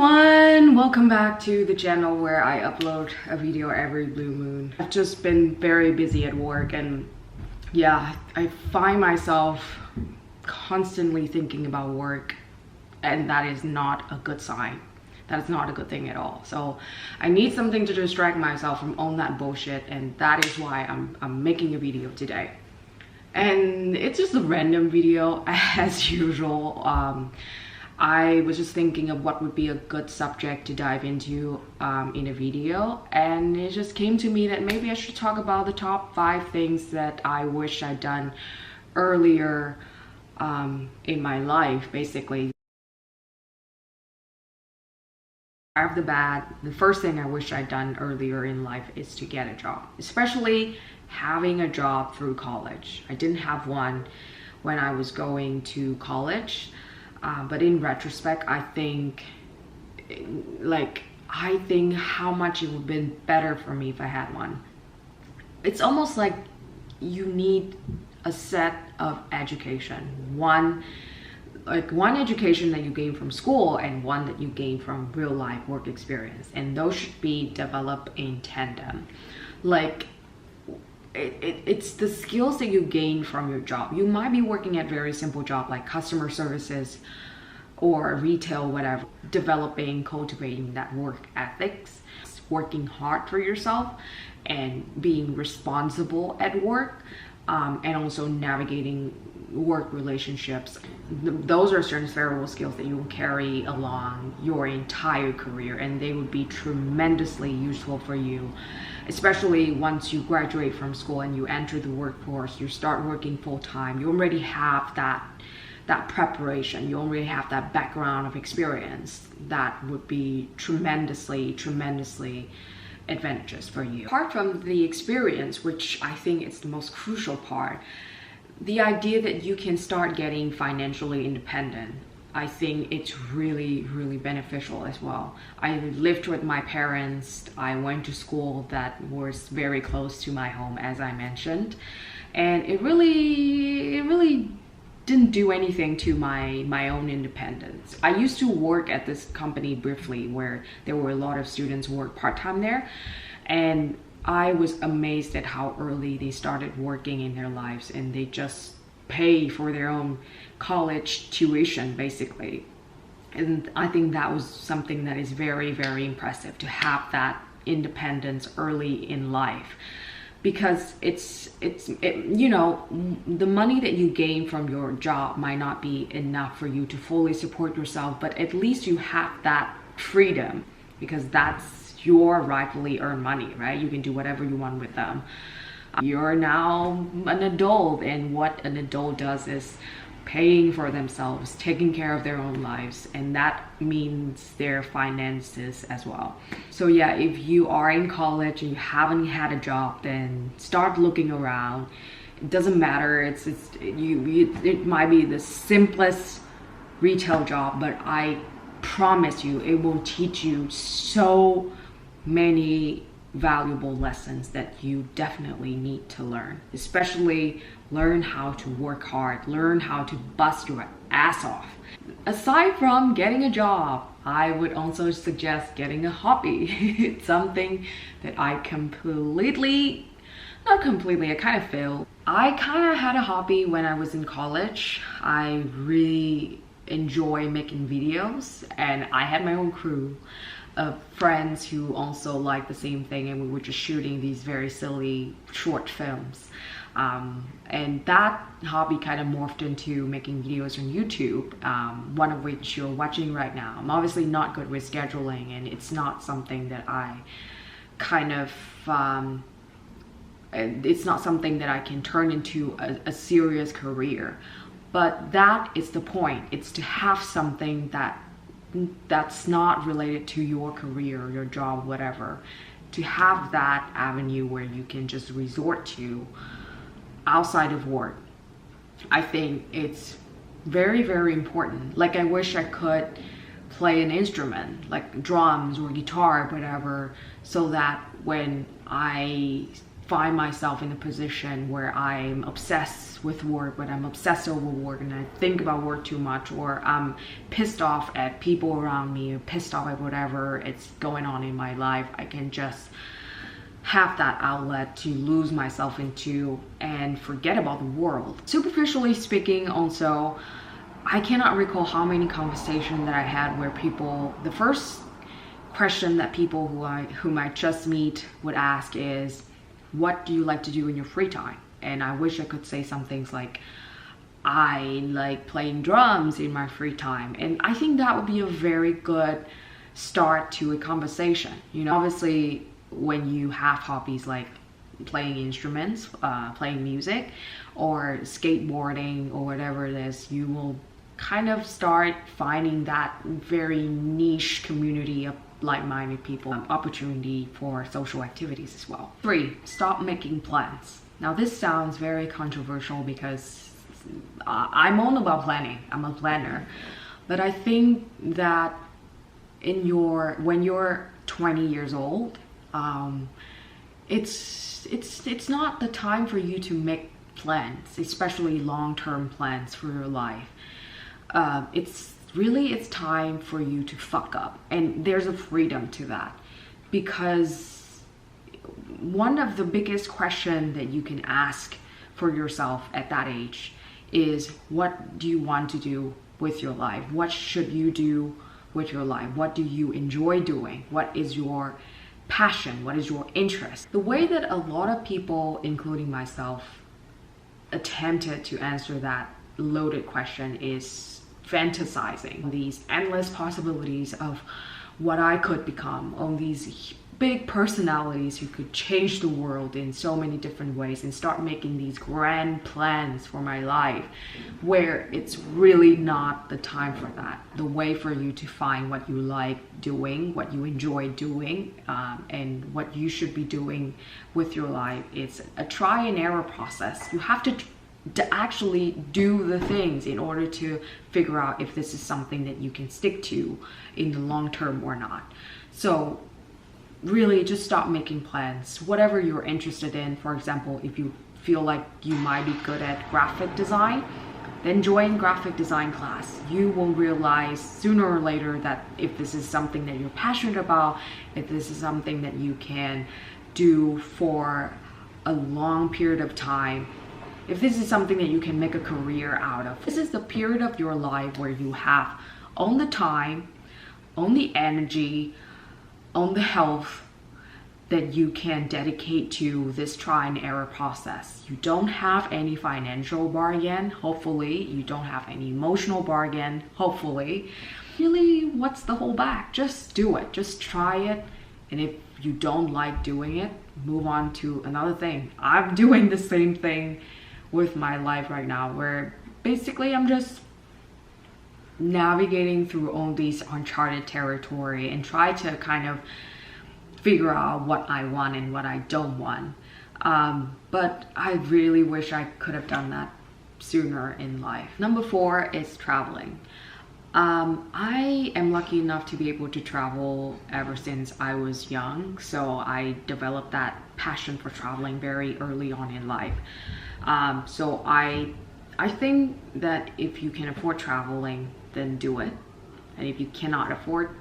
everyone, welcome back to the channel where I upload a video every blue moon. I've just been very busy at work, and yeah, I find myself constantly thinking about work, and that is not a good sign. That is not a good thing at all. So I need something to distract myself from all that bullshit, and that is why I'm making a video today. And it's just a random video as usual. I was just thinking of what would be a good subject to dive into in a video, and it just came to me that maybe I should talk about the top 5 things that I wish I'd done earlier in my life, basically. Right off the bat, the first thing I wish I'd done earlier in life is to get a job, especially having a job through college. I didn't have one when I was going to college. But in retrospect, I think how much it would have been better for me if I had one. It's almost like you need a set of education. One education that you gain from school and one that you gain from real life work experience. And those should be developed in tandem. It's the skills that you gain from your job. You might be working at very simple job like customer services or retail, whatever. Developing, cultivating that work ethics, working hard for yourself, and being responsible at work, and also navigating work relationships. Those are transferable skills that you will carry along your entire career, and they would be tremendously useful for you, especially once you graduate from school and you enter the workforce. You start working full-time. You already have that preparation. You already have that background of experience that would be tremendously advantageous for you. Apart from the experience, which I think is the most crucial part, the idea that you can start getting financially independent, I think it's really beneficial as well. I lived with my parents. I went to school that was very close to my home, as I mentioned, and it really didn't do anything to my own independence. I used to work at this company briefly where there were a lot of students who work part-time there, and I was amazed at how early they started working in their lives, and they just pay for their own college tuition basically. And I think that was something that is very impressive, to have that independence early in life, because you know, the money that you gain from your job might not be enough for you to fully support yourself, but at least you have that freedom, because that's your rightfully earned money, right? You can do whatever you want with them. You're now an adult, and what an adult does is paying for themselves, taking care of their own lives, and that means their finances as well. So yeah, if you are in college and you haven't had a job, then start looking around. It doesn't matter. It might be the simplest retail job, but I promise you it will teach you so many valuable lessons that you definitely need to learn. Especially learn how to work hard, learn how to bust your ass off. Aside from getting a job, I would also suggest getting a hobby. It's something that I I kind of failed. I kind of had a hobby when I was in college. I really enjoy making videos, and I had my own crew of friends who also liked the same thing, and we were just shooting these very silly short films. And that hobby kind of morphed into making videos on YouTube, one of which you're watching right now. I'm obviously not good with scheduling, and it's not something that I it's not something that I can turn into a serious career. But that is the point. It's to have something that's not related to your career, your job, whatever, to have that avenue where you can just resort to outside of work. I think it's very important. Like, I wish I could play an instrument like drums or guitar or whatever, so that when I find myself in a position where I'm obsessed with work, but I'm obsessed over work and I think about work too much, or I'm pissed off at people around me, or pissed off at whatever it's going on in my life, I can just have that outlet to lose myself into and forget about the world. Superficially speaking, also, I cannot recall how many conversations that I had where people, the first question that people whom I just meet would ask is, what do you like to do in your free time? And I wish I could say some things like, I like playing drums in my free time. And I think that would be a very good start to a conversation. You know, obviously when you have hobbies like playing instruments, playing music, or skateboarding, or whatever it is, you will kind of start finding that very niche community of like-minded people, opportunity for social activities as well. 3, stop making plans. Now this sounds very controversial because I'm all about planning. I'm a planner. But I think that when you're 20 years old, it's not the time for you to make plans, especially long-term plans for your life. It's time for you to fuck up, and there's a freedom to that, because one of the biggest questions that you can ask for yourself at that age is, what do you want to do with your life? What should you do with your life? What do you enjoy doing? What is your passion? What is your interest? The way that a lot of people, including myself, attempted to answer that loaded question is fantasizing these endless possibilities of what I could become, on these big personalities who could change the world in so many different ways, and start making these grand plans for my life, where it's really not the time for that. The way for you to find what you like doing, what you enjoy doing, and what you should be doing with your life, it's a try and error process. You have to actually do the things in order to figure out if this is something that you can stick to in the long term or not. So really just stop making plans. Whatever you're interested in, for example, if you feel like you might be good at graphic design, then join graphic design class. You will realize sooner or later that if this is something that you're passionate about, if this is something that you can do for a long period of time, if this is something that you can make a career out of, this is the period of your life where you have on the time, on the energy, on the health that you can dedicate to this try and error process. You don't have any financial bargain, hopefully. You don't have any emotional bargain, hopefully. Really, what's the whole back? Just do it. Just try it. And if you don't like doing it, move on to another thing. I'm doing the same thing with my life right now, where basically I'm just navigating through all these uncharted territory and try to kind of figure out what I want and what I don't want. But I really wish I could have done that sooner in life. Number 4 is traveling. I am lucky enough to be able to travel ever since I was young, so I developed that passion for traveling very early on in life. So I think that if you can afford traveling, then do it. And if you cannot afford,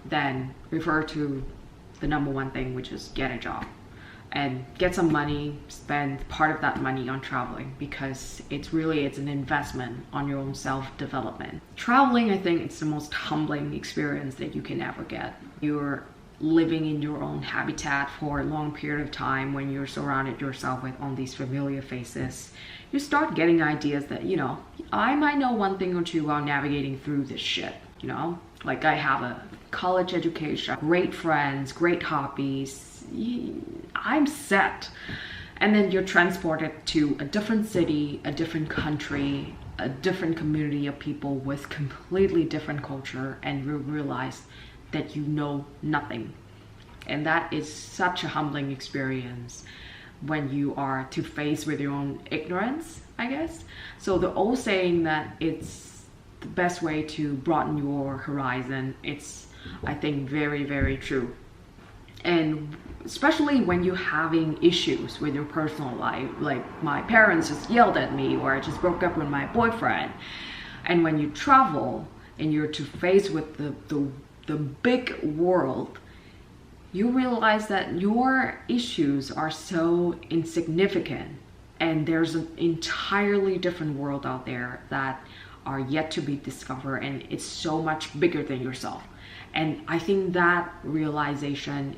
then refer to the number one thing, which is get a job and get some money, spend part of that money on traveling, because it's an investment on your own self-development. Traveling, I think it's the most humbling experience that you can ever get. You're living in your own habitat for a long period of time. When you're surrounded yourself with all these familiar faces, you start getting ideas that, you know, I might know one thing or two while navigating through this shit, you know? Like, I have a college education, great friends, great hobbies, I'm set. And then you're transported to a different city, a different country, a different community of people with completely different culture, and you realize that you know nothing. And that is such a humbling experience when you are to face with your own ignorance, I guess. So the old saying that it's the best way to broaden your horizon, it's, I think, very, very true. And especially when you're having issues with your personal life, like my parents just yelled at me, or I just broke up with my boyfriend. And when you travel and you're to face with the big world, you realize that your issues are so insignificant, and there's an entirely different world out there that are yet to be discovered, and it's so much bigger than yourself. And I think that realization,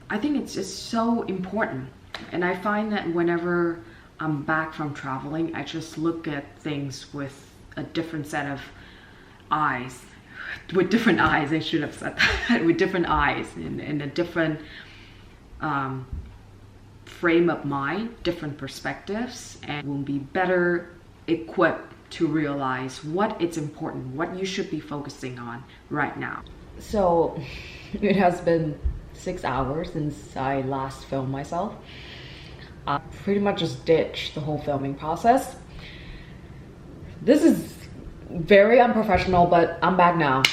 I think it's just so important. And I find that whenever I'm back from traveling, I just look at things with a different set of eyes. With different eyes, I should have said that. With different eyes, in a different frame of mind, different perspectives, and will be better equipped to realize what it's important, what you should be focusing on right now. So it has been 6 hours since I last filmed myself. I pretty much just ditched the whole filming process. This is very unprofessional, but I'm back now.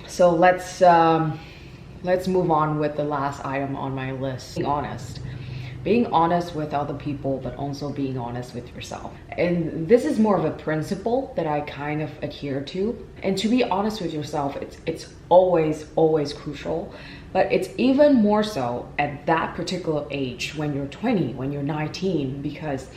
So let's move on with the last item on my list. Being honest with other people, but also being honest with yourself. And this is more of a principle that I kind of adhere to. And to be honest with yourself, it's always crucial. But it's even more so at that particular age, when you're 20, when you're 19, because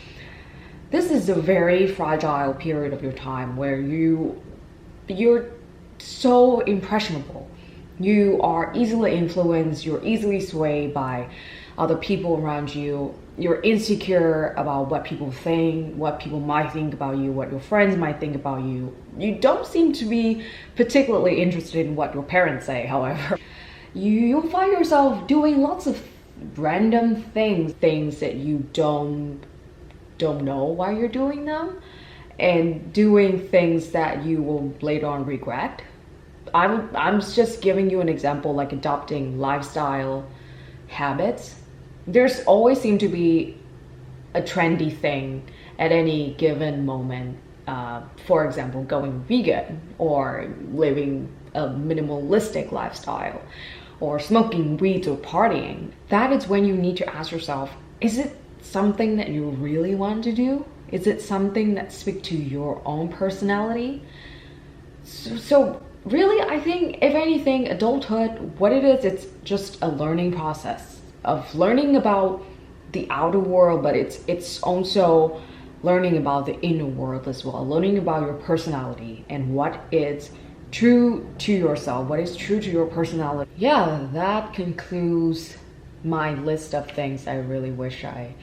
this is a very fragile period of your time where you're so impressionable. You are easily influenced, you're easily swayed by other people around you. You're insecure about what people think, what people might think about you, what your friends might think about you. You don't seem to be particularly interested in what your parents say, however. You'll find yourself doing lots of random things that you don't know why you're doing them, and doing things that you will later on regret. I'm just giving you an example, like adopting lifestyle habits. There's always seem to be a trendy thing at any given moment. For example, going vegan, or living a minimalistic lifestyle, or smoking weed or partying. That is when you need to ask yourself, is it something that you really want to do? Is it something that speaks to your own personality? So really, I think if anything, adulthood, what it is, it's just a learning process of learning about the outer world, but it's also learning about the inner world as well, learning about your personality and what is true to yourself, what is true to your personality. Yeah, that concludes my list of things I really wish I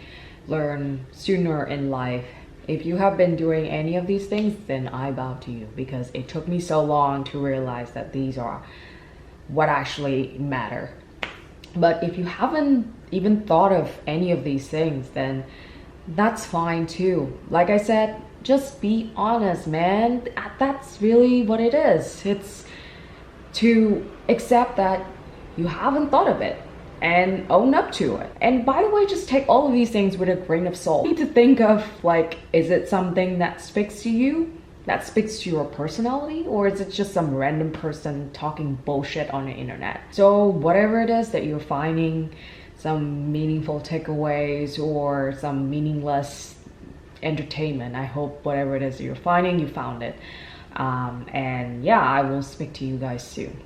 learned sooner in life. If you have been doing any of these things, then I bow to you, because it took me so long to realize that these are what actually matter. But if you haven't even thought of any of these things, then that's fine too. Like I said, just be honest, man. That's really what it is. It's to accept that you haven't thought of it and own up to it. And by the way, just take all of these things with a grain of salt. You need to think of, like, is it something that speaks to you? That speaks to your personality? Or is it just some random person talking bullshit on the internet? So whatever it is that you're finding some meaningful takeaways or some meaningless entertainment, I hope whatever it is that you're finding, you found it. And yeah, I will speak to you guys soon.